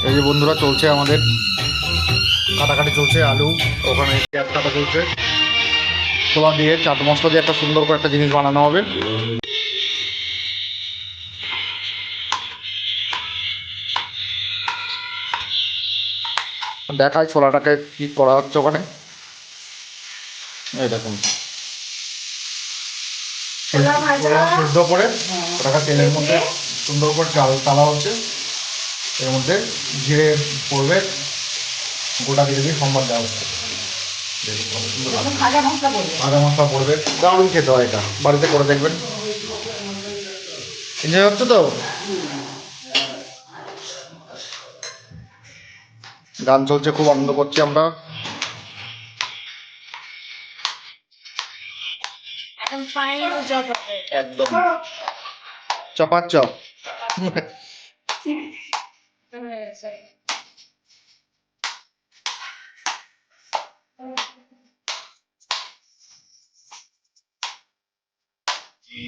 এই যে বন্ধুরা চলছে আমাদের কাটাকাটি চলছে, আলু ওখানে পেঁয়াজ কাটা চলছে, ছোলা দিয়ে চাট মশলা দিয়ে একটা সুন্দর করে একটা জিনিস বানানো হবে। দেখায় ছোলাটাকে কি করা হচ্ছে ওখানে। এই দেখুন ছোলা সিদ্ধ করে ওটাকে তেলের মধ্যে সুন্দর করে তালা হচ্ছে, এর মধ্যে জিরে পড়বে, গোটা দিয়ে দিয়ে সম্বার দেওয়া হচ্ছে, ভাজা মশলা পড়বে। দারুণ খেতে হয়, এটা বাড়িতে করে দেখবেন, এনজয় হচ্ছে তো। গান চলছে, খুব আনন্দ করছি আমরা। একদম চপার চপ।